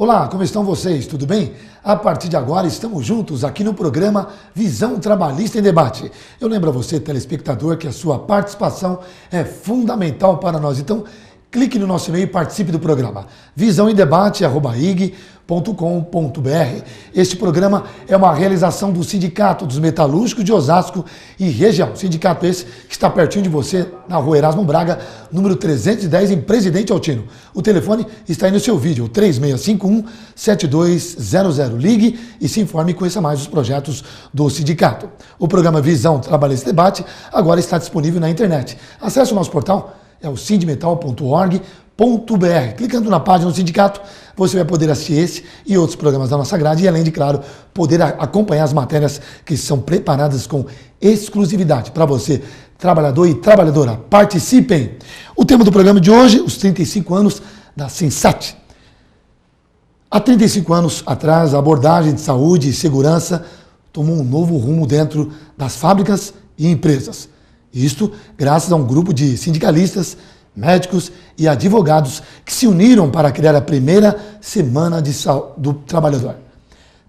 Olá, como estão vocês? Tudo bem? A partir de agora estamos juntos aqui no programa Visão Trabalhista em Debate. Eu lembro a você, telespectador, que a sua participação é fundamental para nós. Então, clique no nosso e-mail e participe do programa visãoemdebate@ig.com.br. Este programa é uma realização do Sindicato dos Metalúrgicos de Osasco e Região. Sindicato esse que está pertinho de você, na rua Erasmo Braga, número 310, em Presidente Altino. O telefone está aí no seu vídeo, 3651-7200. Ligue e se informe e conheça mais os projetos do sindicato. O programa Visão Trabalhista em Debate agora está disponível na internet. Acesse o nosso portal, é o sindmetal.org.br. Clicando na página do sindicato, você vai poder assistir esse e outros programas da nossa grade e, além de, claro, poder acompanhar as matérias que são preparadas com exclusividade para você, trabalhador e trabalhadora. Participem! O tema do programa de hoje, os 35 anos da Sensat. Há 35 anos atrás, a abordagem de saúde e segurança tomou um novo rumo dentro das fábricas e empresas. Isto graças a um grupo de sindicalistas, médicos e advogados que se uniram para criar a primeira Semana do Trabalhador.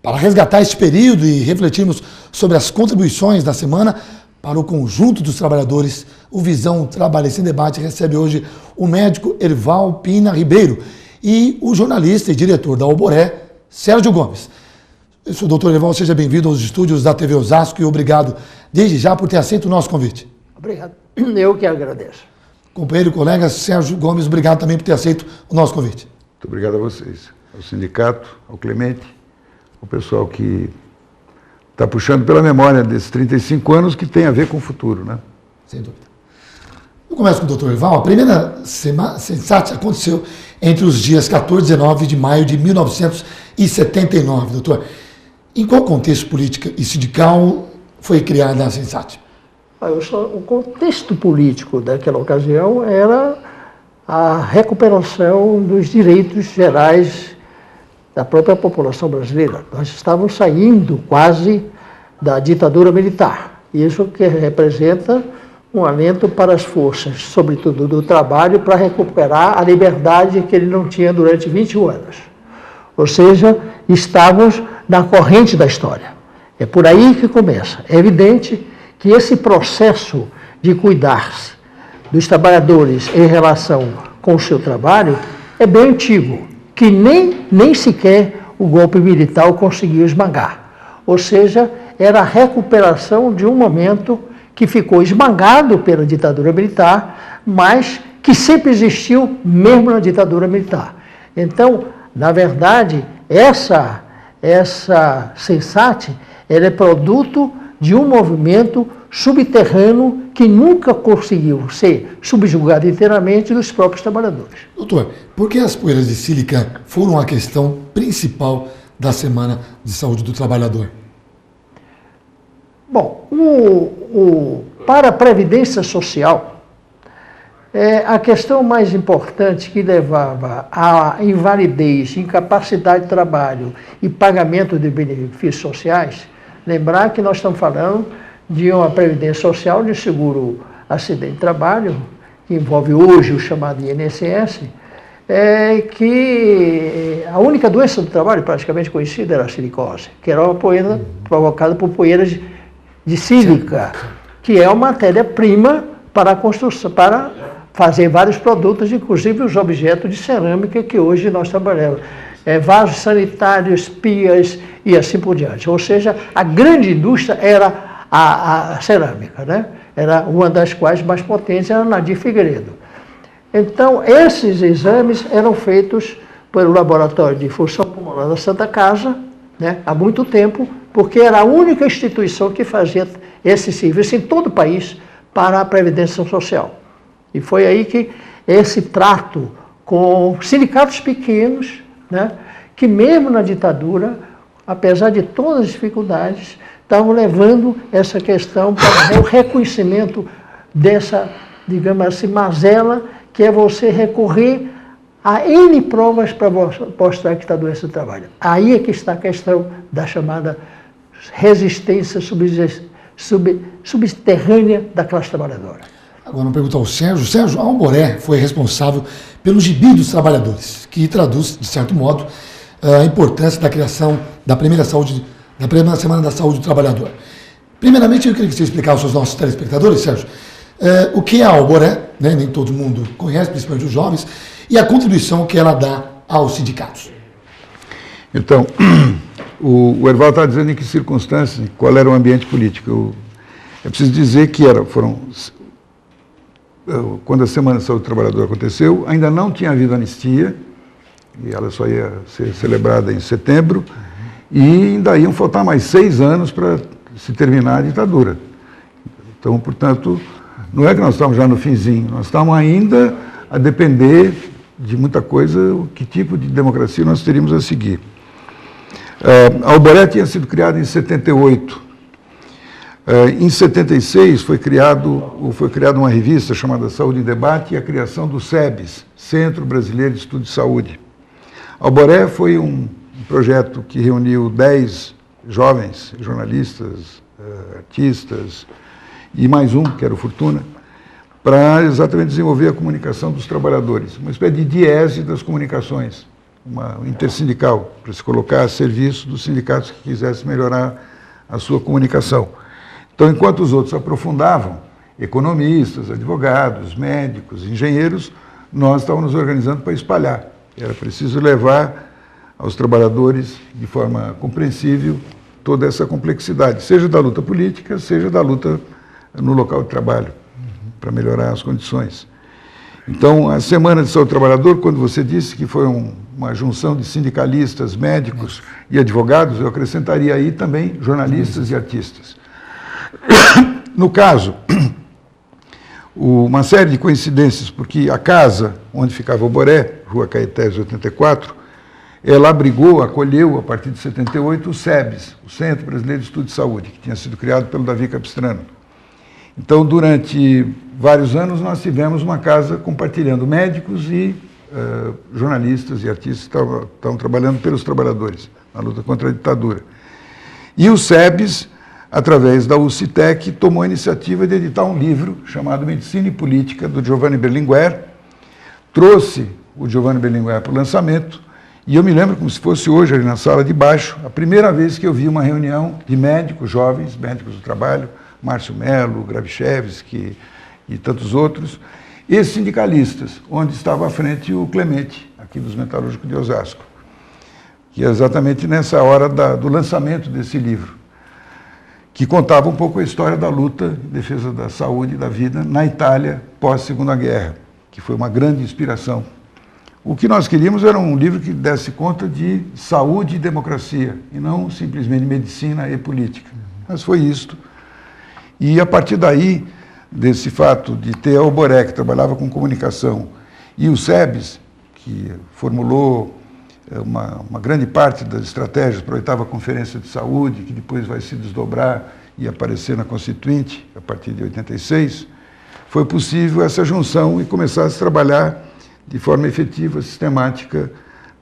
Para resgatar este período e refletirmos sobre as contribuições da semana para o conjunto dos trabalhadores, o Visão Trabalhista em Debate recebe hoje o médico Erval Pina Ribeiro e o jornalista e diretor da Alboré, Sérgio Gomes. Doutor Erval, seja bem-vindo aos estúdios da TV Osasco e obrigado desde já por ter aceito o nosso convite. Obrigado. Eu que agradeço. Companheiro e colega Sérgio Gomes, obrigado também por ter aceito o nosso convite. Muito obrigado a vocês, ao sindicato, ao Clemente, ao pessoal que está puxando pela memória desses 35 anos que tem a ver com o futuro, né? Sem dúvida. Eu começo com o Dr. Erval. A primeira Sensat aconteceu entre os dias 14 e 19 de maio de 1979, doutor. Em qual contexto político e sindical foi criada a Sensat? O contexto político daquela ocasião era a recuperação dos direitos gerais da própria população brasileira. Nós estávamos saindo quase da ditadura militar. Isso que representa um alento para as forças, sobretudo do trabalho, para recuperar a liberdade que ele não tinha durante 21 anos. Ou seja, estávamos na corrente da história. É por aí que começa. É evidente que esse processo de cuidar-se dos trabalhadores em relação com o seu trabalho é bem antigo, que nem sequer o golpe militar conseguiu esmagar. Ou seja, era a recuperação de um momento que ficou esmagado pela ditadura militar, mas que sempre existiu mesmo na ditadura militar. Então, na verdade, essa Sensat, ela é produto de um movimento subterrâneo que nunca conseguiu ser subjugado inteiramente dos próprios trabalhadores. Doutor, por que as poeiras de sílica foram a questão principal da Semana de Saúde do Trabalhador? Bom, para a Previdência Social, a questão mais importante que levava à invalidez, incapacidade de trabalho e pagamento de benefícios sociais, lembrar que nós estamos falando de uma previdência social de seguro acidente de trabalho, que envolve hoje o chamado INSS, que a única doença do trabalho praticamente conhecida era a silicose, que era uma poeira provocada por poeiras de sílica, que é uma matéria-prima para a construção, para fazer vários produtos, inclusive os objetos de cerâmica que hoje nós trabalhamos. Vasos sanitários, pias e assim por diante. Ou seja, a grande indústria era a cerâmica, né? Era uma das quais mais potentes era a Nadir Figueiredo. Então, esses exames eram feitos pelo Laboratório de Função Pulmonar da Santa Casa, né, há muito tempo, porque era a única instituição que fazia esse serviço em todo o país para a Previdência Social. E foi aí que esse trato com sindicatos pequenos, né, que mesmo na ditadura, apesar de todas as dificuldades, estavam levando essa questão para o reconhecimento dessa, digamos assim, mazela, que é você recorrer a N provas para mostrar que está doença do trabalho. Aí é que está a questão da chamada resistência subterrânea da classe trabalhadora. Agora, vamos perguntar ao Sérgio. Sérgio, a Alboré foi responsável pelo Gibi dos Trabalhadores, que traduz, de certo modo, a importância da criação da primeira Semana da Saúde do Trabalhador. Primeiramente, eu queria que você explicasse aos nossos telespectadores, Sérgio, o que é a Alboré, né? Nem todo mundo conhece, principalmente os jovens, e a contribuição que ela dá aos sindicatos. Então, o Erval está dizendo em que circunstâncias, qual era o ambiente político. É preciso dizer que quando a Semana da Saúde do Trabalhador aconteceu, ainda não tinha havido anistia, e ela só ia ser celebrada em setembro, e ainda iam faltar mais 6 anos para se terminar a ditadura. Então, portanto, não é que nós estamos já no finzinho, nós estamos ainda a depender de muita coisa, que tipo de democracia nós teríamos a seguir. A Alboré tinha sido criada em 78. Em 76 foi criada uma revista chamada Saúde em Debate e a criação do SEBS, Centro Brasileiro de Estudo de Saúde. A Alboré foi um projeto que reuniu 10 jovens jornalistas, artistas e mais um, que era o Fortuna, para exatamente desenvolver a comunicação dos trabalhadores, uma espécie de diese das comunicações, uma intersindical, para se colocar a serviço dos sindicatos que quisessem melhorar a sua comunicação. Então, enquanto os outros aprofundavam, economistas, advogados, médicos, engenheiros, nós estávamos nos organizando para espalhar. Era preciso levar aos trabalhadores, de forma compreensível, toda essa complexidade, seja da luta política, seja da luta no local de trabalho, para melhorar as condições. Então, a Semana de Saúde do Trabalhador, quando você disse que foi uma junção de sindicalistas, médicos e advogados, eu acrescentaria aí também jornalistas e artistas. No caso, uma série de coincidências, porque a casa onde ficava o Alboré, Rua Caetés 84, ela acolheu, a partir de 78, o SEBS, o Centro Brasileiro de Estudo de Saúde, que tinha sido criado pelo Davi Capistrano. Então, durante vários anos, nós tivemos uma casa compartilhando médicos e jornalistas e artistas que estavam trabalhando pelos trabalhadores, na luta contra a ditadura. E o SEBS, através da UCITEC, tomou a iniciativa de editar um livro chamado Medicina e Política, do Giovanni Berlinguer, trouxe o Giovanni Berlinguer para o lançamento, e eu me lembro como se fosse hoje, ali na sala de baixo, a primeira vez que eu vi uma reunião de médicos jovens, médicos do trabalho, Márcio Melo, Gravichevski e tantos outros, e sindicalistas, onde estava à frente o Clemente, aqui dos Metalúrgicos de Osasco, que é exatamente nessa hora do lançamento desse livro, que contava um pouco a história da luta em defesa da saúde e da vida na Itália pós-Segunda Guerra, que foi uma grande inspiração. O que nós queríamos era um livro que desse conta de saúde e democracia, e não simplesmente medicina e política. Mas foi isto. E a partir daí, desse fato de ter a Alboré, que trabalhava com comunicação, e o SEBS, que formulou uma grande parte das estratégias para a 8ª Conferência de Saúde, que depois vai se desdobrar e aparecer na Constituinte, a partir de 86, foi possível essa junção e começar a se trabalhar de forma efetiva, sistemática,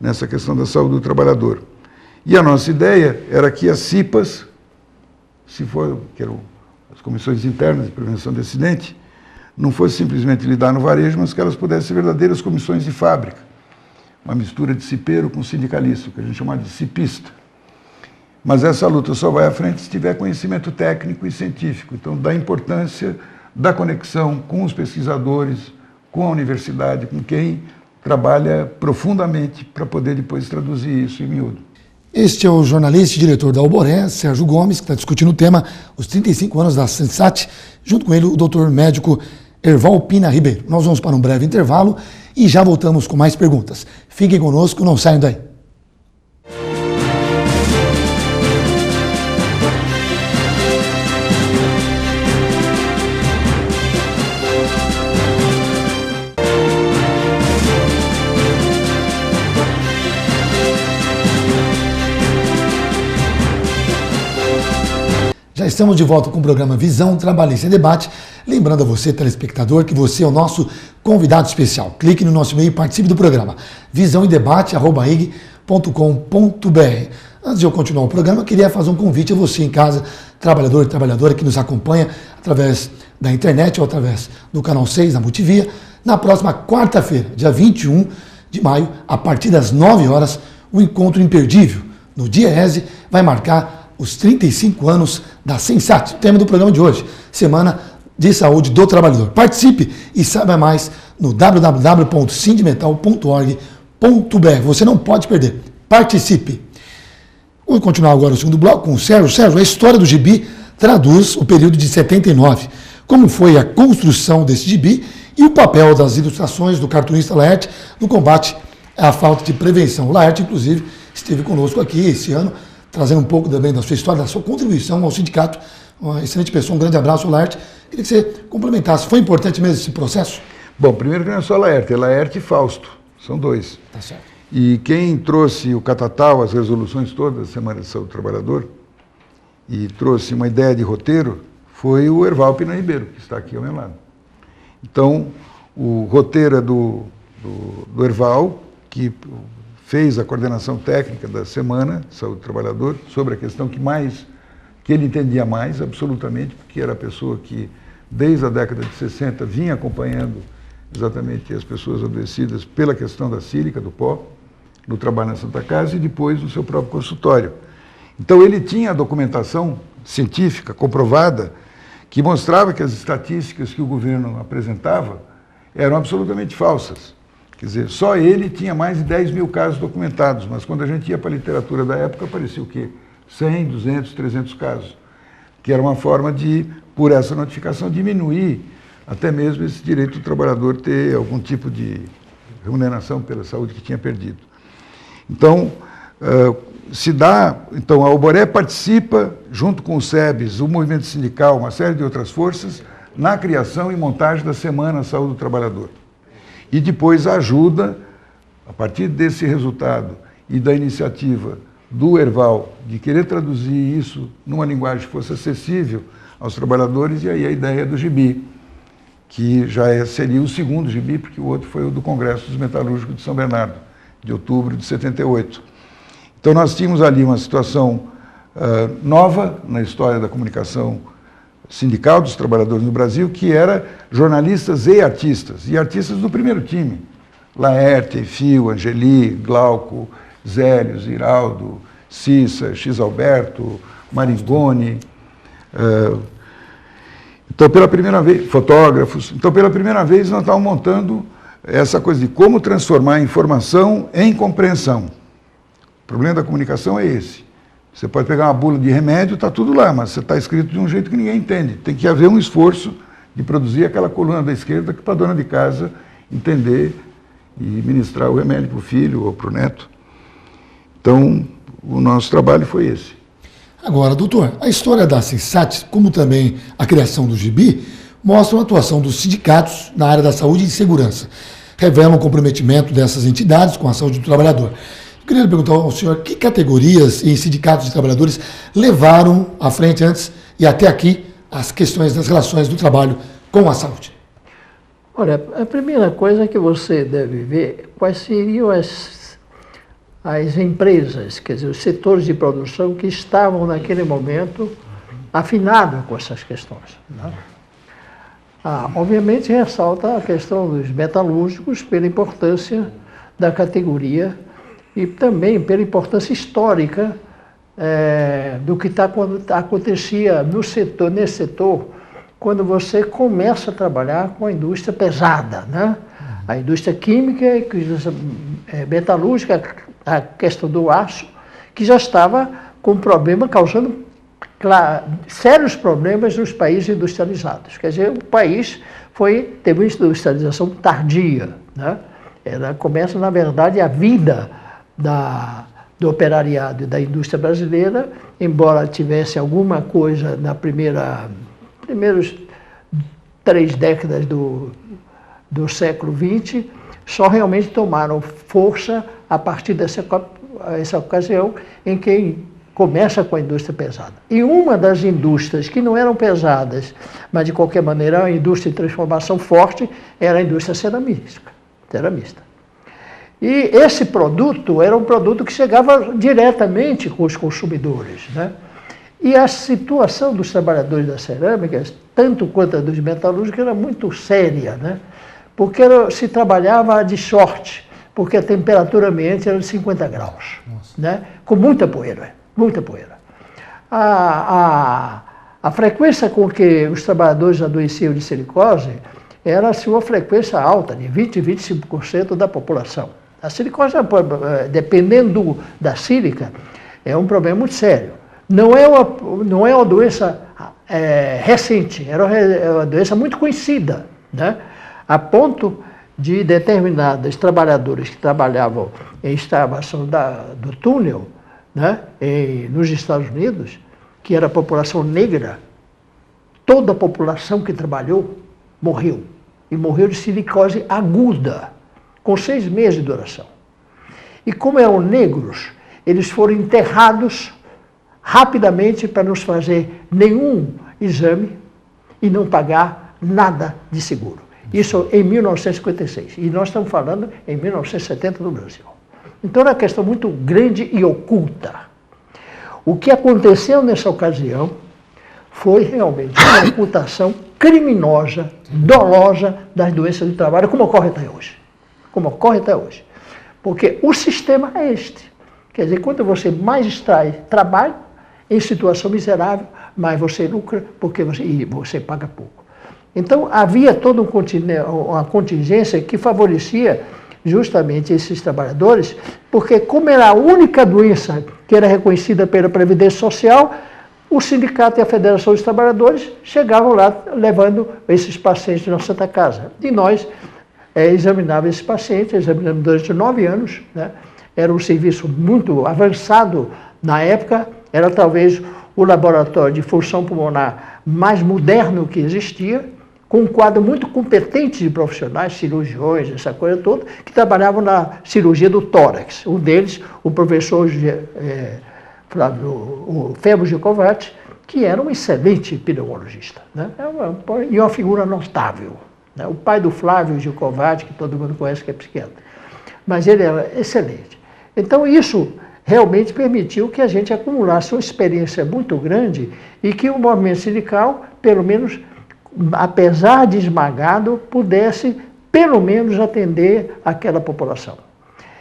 nessa questão da saúde do trabalhador. E a nossa ideia era que as CIPAs, que eram as Comissões Internas de Prevenção de Acidente, não fosse simplesmente lidar no varejo, mas que elas pudessem ser verdadeiras comissões de fábrica, uma mistura de cipeiro com sindicalista, que a gente chama de cipista. Mas essa luta só vai à frente se tiver conhecimento técnico e científico. Então, da importância da conexão com os pesquisadores, com a universidade, com quem trabalha profundamente para poder depois traduzir isso em miúdo. Este é o jornalista e diretor da Alboré, Sérgio Gomes, que está discutindo o tema, os 35 anos da Sensat, junto com ele o doutor médico Erval Pina Ribeiro. Nós vamos para um breve intervalo e já voltamos com mais perguntas. Fiquem conosco, não saiam daí. Já estamos de volta com o programa Visão Trabalhista em Debate. Lembrando a você, telespectador, que você é o nosso convidado especial. Clique no nosso e-mail e participe do programa visãoemdebate@ig.com.br. Antes de eu continuar o programa, eu queria fazer um convite a você em casa, trabalhador e trabalhadora que nos acompanha através da internet ou através do canal 6 da Multivia. Na próxima quarta-feira, dia 21 de maio, a partir das 9 horas, um encontro imperdível. No Diese vai marcar os 35 anos da Sensat, o tema do programa de hoje, Semana de Saúde do Trabalhador. Participe e saiba mais no www.sindmetal.org.br. Você não pode perder. Participe. Vou continuar agora o segundo bloco com o Sérgio. Sérgio, a história do gibi traduz o período de 79. Como foi a construção desse gibi e o papel das ilustrações do cartunista Laerte no combate à falta de prevenção. O Laerte, inclusive, esteve conosco aqui esse ano, trazendo um pouco também da sua história, da sua contribuição ao sindicato. Uma excelente pessoa, um grande abraço, Laerte. Queria que você complementasse. Foi importante mesmo esse processo? Bom, primeiro que não é só Laerte, é Laerte e Fausto. São dois. Tá certo. E quem trouxe o catatal, as resoluções todas da Semana de Saúde do Trabalhador, e trouxe uma ideia de roteiro, foi o Erval Pina Ribeiro, que está aqui ao meu lado. Então, o roteiro é do Erval, que fez a coordenação técnica da Semana de Saúde do Trabalhador, sobre a questão que ele entendia mais, absolutamente, porque era a pessoa que, desde a década de 60, vinha acompanhando exatamente as pessoas adoecidas pela questão da sílica, do pó, no trabalho na Santa Casa e depois no seu próprio consultório. Então ele tinha a documentação científica comprovada que mostrava que as estatísticas que o governo apresentava eram absolutamente falsas. Quer dizer, só ele tinha mais de 10 mil casos documentados, mas quando a gente ia para a literatura da época, aparecia o quê? 100, 200, 300 casos, que era uma forma de, por essa notificação, diminuir até mesmo esse direito do trabalhador ter algum tipo de remuneração pela saúde que tinha perdido. Então, a Alboré participa, junto com o SEBS, o movimento sindical, uma série de outras forças, na criação e montagem da Semana Saúde do Trabalhador. E depois ajuda, a partir desse resultado e da iniciativa do Erval, de querer traduzir isso numa linguagem que fosse acessível aos trabalhadores, e aí a ideia do gibi, que já seria o segundo gibi, porque o outro foi o do Congresso dos Metalúrgicos de São Bernardo, de outubro de 78. Então nós tínhamos ali uma situação nova na história da comunicação sindical dos trabalhadores no Brasil, que era jornalistas e artistas do primeiro time. Laerte, Fio, Angeli, Glauco, Zélio, Ziraldo, Cissa, X. Alberto, Maringoni. Então, pela primeira vez, fotógrafos. Então, pela primeira vez, nós estávamos montando essa coisa de como transformar a informação em compreensão. O problema da comunicação é esse. Você pode pegar uma bula de remédio, está tudo lá, mas você está escrito de um jeito que ninguém entende. Tem que haver um esforço de produzir aquela coluna da esquerda para a dona de casa entender e ministrar o remédio para o filho ou para o neto. Então, o nosso trabalho foi esse. Agora, doutor, a história da Sensat, como também a criação do gibi, mostram a atuação dos sindicatos na área da saúde e segurança. Revelam o comprometimento dessas entidades com a saúde do trabalhador. Eu queria perguntar ao senhor que categorias e sindicatos de trabalhadores levaram à frente antes e até aqui as questões das relações do trabalho com a saúde. Olha, a primeira coisa que você deve ver quais seriam as empresas, quer dizer, os setores de produção que estavam naquele momento afinados com essas questões, né? Obviamente ressalta a questão dos metalúrgicos pela importância da categoria e também pela importância histórica do que acontecia nesse setor, quando você começa a trabalhar com a indústria pesada, né? A indústria química, a indústria metalúrgica, a questão do aço, que já estava com problema, causando sérios problemas nos países industrializados. Quer dizer, o país teve uma industrialização tardia, né? Ela começa, na verdade, a vida do operariado e da indústria brasileira, embora tivesse alguma coisa na primeiras 3 décadas do século XX, só realmente tomaram força a partir dessa ocasião em que começa com a indústria pesada. E uma das indústrias que não eram pesadas, mas de qualquer maneira uma indústria de transformação forte, era a indústria ceramista. E esse produto era um produto que chegava diretamente com os consumidores, né? E a situação dos trabalhadores das cerâmicas, tanto quanto a dos metalúrgicos, era muito séria, né? Porque se trabalhava de short, porque a temperatura ambiente era de 50 graus, né? Com muita poeira, muita poeira. A frequência com que os trabalhadores adoeciam de silicose era assim, uma frequência alta, de 20% a 25% da população. A silicose, dependendo da sílica, é um problema muito sério. Não é uma doença recente, era uma doença muito conhecida, né? A ponto de determinados trabalhadores que trabalhavam em instalação do túnel, né, nos Estados Unidos, que era a população negra, toda a população que trabalhou morreu. E morreu de silicose aguda, com 6 meses de duração. E como eram negros, eles foram enterrados rapidamente para não fazer nenhum exame e não pagar nada de seguro. Isso em 1956. E nós estamos falando em 1970 no Brasil. Então era uma questão muito grande e oculta. O que aconteceu nessa ocasião foi realmente uma ocultação criminosa, dolosa das doenças do trabalho, como ocorre até hoje. Como ocorre até hoje. Porque o sistema é este. Quer dizer, quanto você mais extrai trabalho, em situação miserável, mais você lucra porque você paga pouco. Então, havia toda uma contingência que favorecia justamente esses trabalhadores, porque como era a única doença que era reconhecida pela Previdência Social, o sindicato e a Federação dos Trabalhadores chegavam lá levando esses pacientes na Santa Casa. E nós examinávamos esses pacientes, examinamos durante 9 anos, né? Era um serviço muito avançado na época, era talvez o laboratório de função pulmonar mais moderno que existia, com um quadro muito competente de profissionais, cirurgiões, essa coisa toda, que trabalhavam na cirurgia do tórax. Um deles, o professor Febo Gicovati, que era um excelente pneumologista, né? E uma figura notável, né? O pai do Flávio Gicovati, que todo mundo conhece, que é psiquiatra. Mas ele era excelente. Então isso realmente permitiu que a gente acumulasse uma experiência muito grande e que o movimento sindical, pelo menos, apesar de esmagado, pudesse, pelo menos, atender aquela população.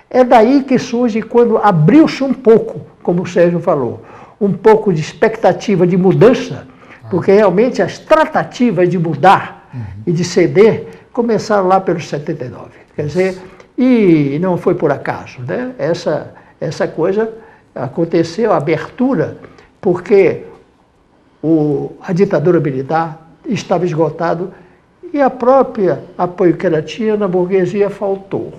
É daí que surge, quando abriu-se um pouco, como o Sérgio falou, um pouco de expectativa de mudança, porque realmente as tratativas de mudar e de ceder começaram lá pelos 79. Quer dizer, e não foi por acaso, né? Essa coisa aconteceu, a abertura, porque a ditadura militar estava esgotado e a própria apoio que ela tinha na burguesia faltou.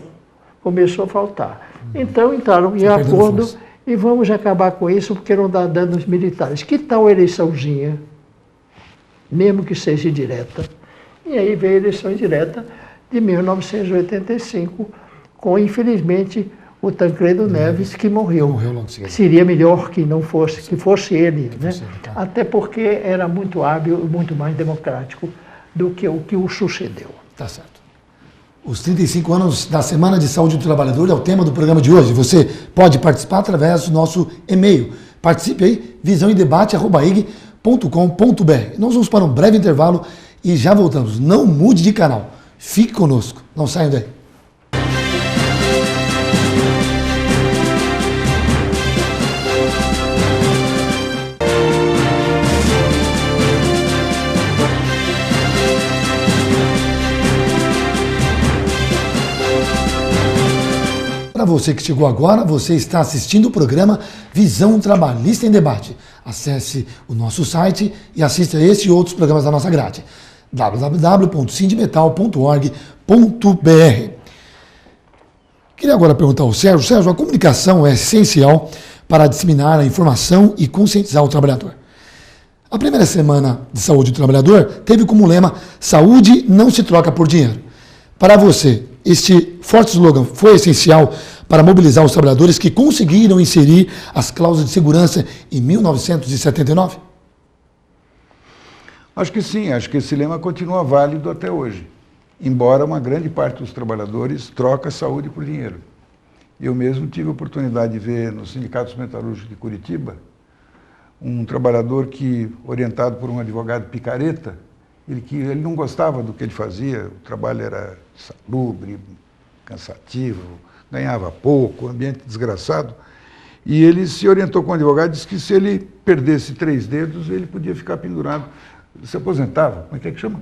Começou a faltar. Então entraram em acordo e vamos acabar com isso porque não dá dano aos militares. Que tal eleiçãozinha, mesmo que seja indireta? E aí veio a eleição indireta de 1985, com, infelizmente, o Tancredo Neves, que morreu. Seria melhor que não fosse, que fosse ele, né? Até porque era muito hábil e muito mais democrático do que o que o sucedeu. Tá certo. Os 35 anos da Semana de Saúde do Trabalhador é o tema do programa de hoje. Você pode participar através do nosso e-mail. Participe aí, visãoemdebate@ig.com.br. Nós vamos para um breve intervalo e já voltamos. Não mude de canal. Fique conosco. Não saiam daí. Para você que chegou agora, você está assistindo o programa Visão Trabalhista em Debate. Acesse o nosso site e assista esse e outros programas da nossa grade. www.sindmetal.org.br. Queria agora perguntar ao Sérgio. Sérgio, a comunicação é essencial para disseminar a informação e conscientizar o trabalhador. A primeira Semana de Saúde do Trabalhador teve como lema: saúde não se troca por dinheiro. Para você, este forte slogan foi essencial para mobilizar os trabalhadores que conseguiram inserir as cláusulas de segurança em 1979? Acho que sim, acho que esse lema continua válido até hoje, embora uma grande parte dos trabalhadores troca saúde por dinheiro. Eu mesmo tive a oportunidade de ver nos sindicatos metalúrgicos de Curitiba um trabalhador que, orientado por um advogado picareta, ele não gostava do que ele fazia, o trabalho era salubre, cansativo, ganhava pouco, ambiente desgraçado. E ele se orientou com o advogado e disse que se ele perdesse 3 dedos, ele podia ficar pendurado. Ele se aposentava, como é que chama?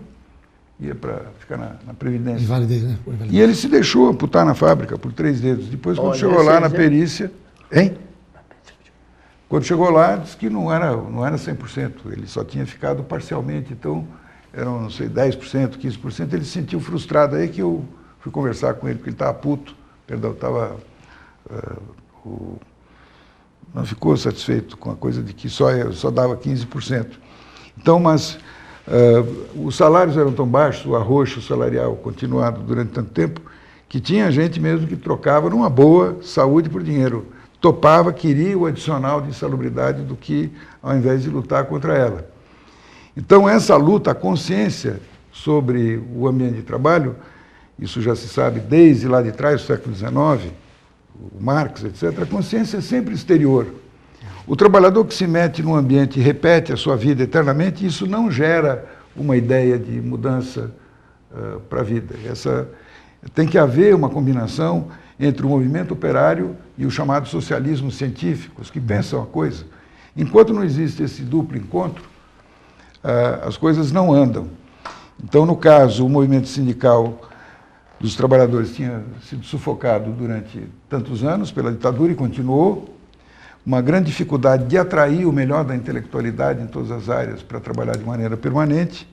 Ia para ficar na Previdência. Invalidez, né? E ele se deixou amputar na fábrica por 3 dedos. Depois, quando chegou lá na perícia... Hein? Quando chegou lá, disse que não era 100%, ele só tinha ficado parcialmente, então eram, não sei, 10%, 15%. Ele se sentiu frustrado, aí que eu fui conversar com ele, porque ele estava puto, não ficou satisfeito com a coisa de que só dava 15%. Então, mas os salários eram tão baixos, o arroxo salarial continuado durante tanto tempo, que tinha gente mesmo que trocava numa boa saúde por dinheiro. Topava, queria o adicional de insalubridade do que ao invés de lutar contra ela. Então, essa luta, a consciência sobre o ambiente de trabalho, isso já se sabe desde lá de trás, do século XIX, o Marx, etc., a consciência é sempre exterior. O trabalhador que se mete num ambiente e repete a sua vida eternamente, isso não gera uma ideia de mudança para a vida. Tem que haver uma combinação entre o movimento operário e o chamado socialismo científico, os que pensam a coisa. Enquanto não existe esse duplo encontro, as coisas não andam. Então, no caso, o movimento sindical dos trabalhadores tinha sido sufocado durante tantos anos pela ditadura e continuou. Uma grande dificuldade de atrair o melhor da intelectualidade em todas as áreas para trabalhar de maneira permanente.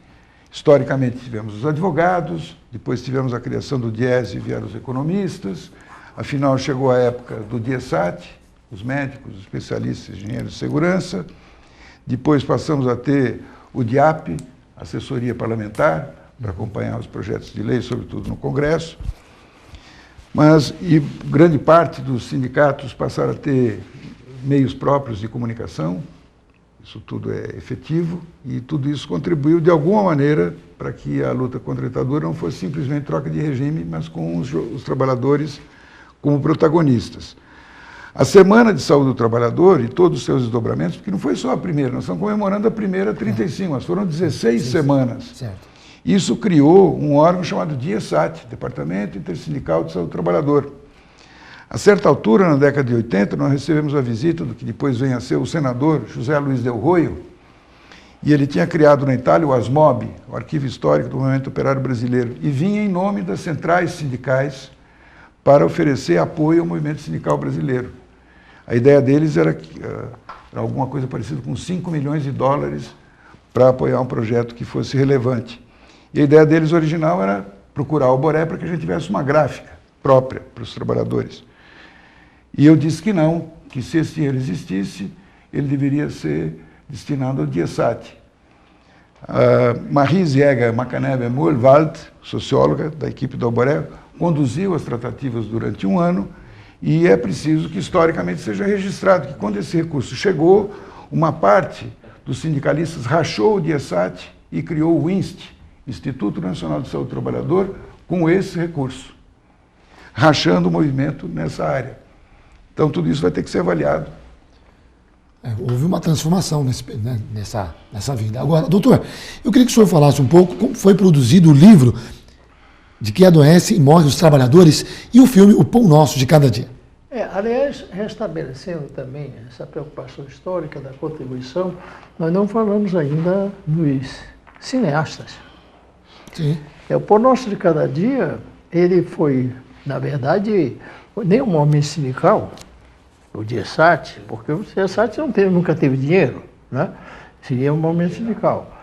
Historicamente tivemos os advogados, depois tivemos a criação do DIESE e vieram os economistas, afinal chegou a época do DIESAT, os médicos, os especialistas, engenheiros de segurança, depois passamos a ter o DIAP, assessoria parlamentar, para acompanhar os projetos de lei, sobretudo no Congresso, e grande parte dos sindicatos passaram a ter meios próprios de comunicação, isso tudo é efetivo, e tudo isso contribuiu de alguma maneira para que a luta contra a ditadura não fosse simplesmente troca de regime, mas com os trabalhadores como protagonistas. A Semana de Saúde do Trabalhador e todos os seus desdobramentos, porque não foi só a primeira, nós estamos comemorando a primeira 35, mas foram 16 semanas. Certo. Isso criou um órgão chamado DIESAT, Departamento Intersindical de Saúde do Trabalhador. A certa altura, na década de 80, nós recebemos a visita do que depois vem a ser o senador José Luiz Del Roio, e ele tinha criado na Itália o ASMOB, o Arquivo Histórico do Movimento Operário Brasileiro, e vinha em nome das centrais sindicais para oferecer apoio ao movimento sindical brasileiro. A ideia deles era alguma coisa parecida com 5 milhões de dólares para apoiar um projeto que fosse relevante. E a ideia deles original era procurar o Boré para que a gente tivesse uma gráfica própria para os trabalhadores. E eu disse que não, que se esse dinheiro existisse, ele deveria ser destinado ao DIESAT. Marise Ega Macaneve Mohlwald, socióloga da equipe do Alboré, conduziu as tratativas durante um ano e é preciso que historicamente seja registrado que quando esse recurso chegou, uma parte dos sindicalistas rachou o DIESAT e criou o INST, Instituto Nacional de Saúde do Trabalhador, com esse recurso, rachando o movimento nessa área. Então, tudo isso vai ter que ser avaliado. Houve uma transformação nessa vida. Agora, doutor, eu queria que o senhor falasse um pouco como foi produzido o livro De Que Adoece e Morre os Trabalhadores e o filme O Pão Nosso de Cada Dia. Aliás, restabelecendo também essa preocupação histórica da contribuição, nós não falamos ainda dos cineastas. Sim. O Pão Nosso de Cada Dia, ele foi, na verdade, nem um movimento sindical, o DIESAT, porque o DIESAT nunca teve dinheiro, né? Seria um movimento sindical.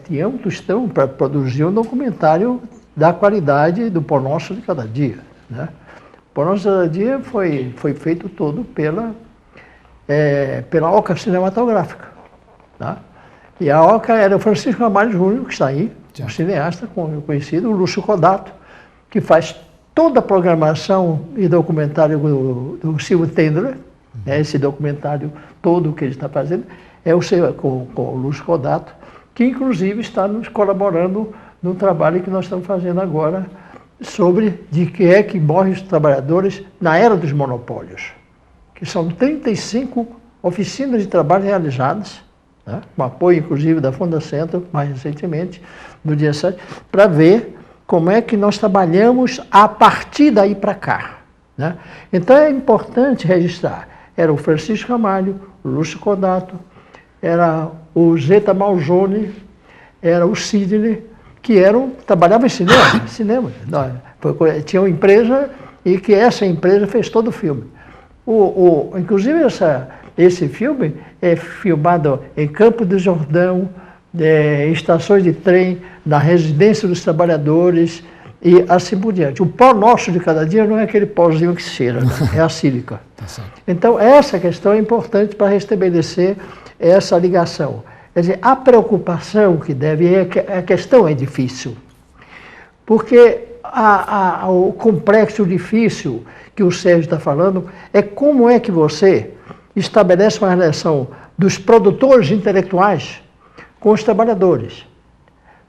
Tinha um tostão para produzir um documentário da qualidade do Pão Nosso de Cada Dia, né? O Pão Nosso de Cada Dia foi feito todo pela Oca Cinematográfica, tá? E a Oca era o Francisco Ramalho Júnior, que está aí, um cineasta conhecido, o Lúcio Codato, que faz toda a programação e documentário do Silvio Tendler, né, esse documentário todo que ele está fazendo, com o Lúcio Codato, que inclusive está nos colaborando no trabalho que nós estamos fazendo agora sobre de que é que morrem os trabalhadores na era dos monopólios, que são 35 oficinas de trabalho realizadas, né, com apoio inclusive da Fundacentro, mais recentemente, do dia 7, para ver como é que nós trabalhamos a partir daí para cá. né? Então é importante registrar. Era o Francisco Ramalho, o Lúcio Codato, era o Zeta Malzone, era o Sidney, que trabalhavam em cinema. Tinha uma empresa e que essa empresa fez todo o filme. Inclusive esse filme é filmado em Campo do Jordão, em estações de trem, na residência dos trabalhadores e assim por diante. O pó nosso de cada dia não é aquele pózinho que cheira, né? É a sílica. Então essa questão é importante para restabelecer essa ligação. Quer dizer, a preocupação que a questão é difícil, porque o complexo difícil que o Sérgio está falando é como é que você estabelece uma relação dos produtores intelectuais com os trabalhadores.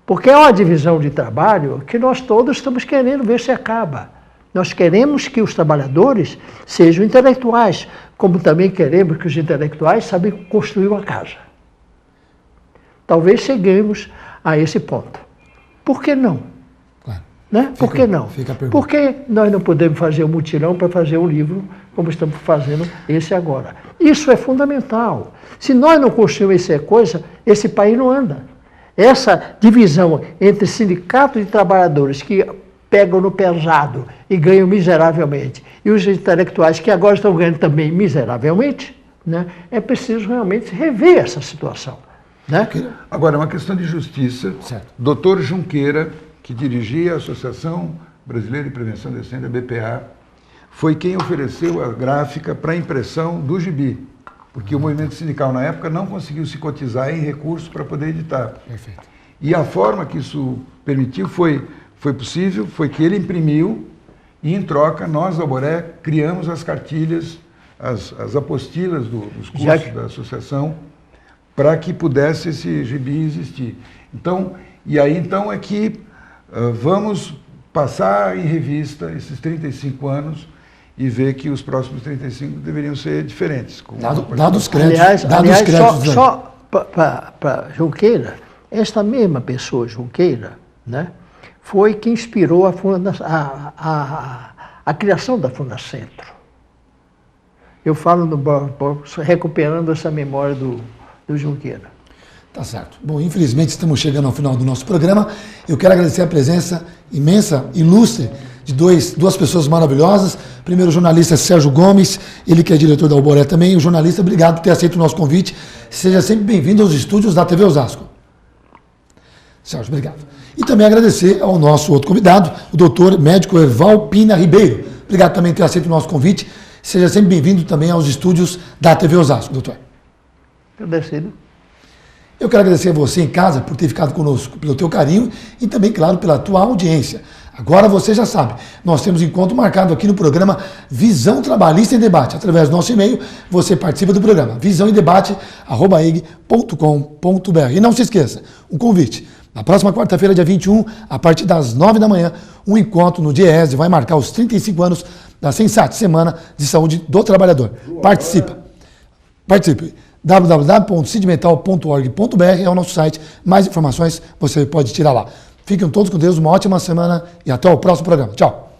Porque é uma divisão de trabalho que nós todos estamos querendo ver se acaba. Nós queremos que os trabalhadores sejam intelectuais, como também queremos que os intelectuais saibam construir uma casa. Talvez cheguemos a esse ponto. Por que não? Claro. Né? Por que não? Fica a pergunta. Por que nós não podemos fazer um mutirão para fazer um livro, como estamos fazendo esse agora? Isso é fundamental. Se nós não construirmos essa coisa, esse país não anda. Essa divisão entre sindicatos de trabalhadores que pegam no pesado e ganham miseravelmente, e os intelectuais que agora estão ganhando também miseravelmente, né? É preciso realmente rever essa situação. Né? Agora, é uma questão de justiça. Certo. Dr. Junqueira, que dirigia a Associação Brasileira de Prevenção da Incêndio, a BPA, foi quem ofereceu a gráfica para a impressão do gibi, porque o movimento sindical na época não conseguiu se cotizar em recursos para poder editar. Perfeito. E a forma que isso permitiu foi possível, foi que ele imprimiu e, em troca, nós da Alboré criamos as cartilhas, as apostilas dos cursos da associação, para que pudesse esse gibi existir. Então, então é que vamos passar em revista esses 35 anos e ver que os próximos 35 deveriam ser diferentes. Dados créditos. Aliás, só para Junqueira, esta mesma pessoa, Junqueira, né, foi que inspirou a criação da Fundacentro. Eu falo recuperando essa memória do Junqueira. Tá certo. Bom, infelizmente estamos chegando ao final do nosso programa. Eu quero agradecer a presença imensa, ilustre, de duas pessoas maravilhosas. Primeiro, o jornalista Sérgio Gomes, ele que é diretor da Alboré também. O jornalista, obrigado por ter aceito o nosso convite. Seja sempre bem-vindo aos estúdios da TV Osasco. Sérgio, obrigado. E também agradecer ao nosso outro convidado, o doutor médico Erval Pina Ribeiro. Obrigado também por ter aceito o nosso convite. Seja sempre bem-vindo também aos estúdios da TV Osasco, doutor. Agradecido. Eu quero agradecer a você em casa por ter ficado conosco, pelo teu carinho e também, claro, pela tua audiência. Agora você já sabe, nós temos encontro marcado aqui no programa Visão Trabalhista em Debate. Através do nosso e-mail, você participa do programa visãoemdebate@eg.com.br. E não se esqueça, um convite. Na próxima quarta-feira, dia 21, a partir das 9 da manhã, um encontro no DIEESE vai marcar os 35 anos da Sensat, Semana de Saúde do Trabalhador. Participe. www.sidmetal.org.br é o nosso site. Mais informações você pode tirar lá. Fiquem todos com Deus, uma ótima semana e até o próximo programa. Tchau!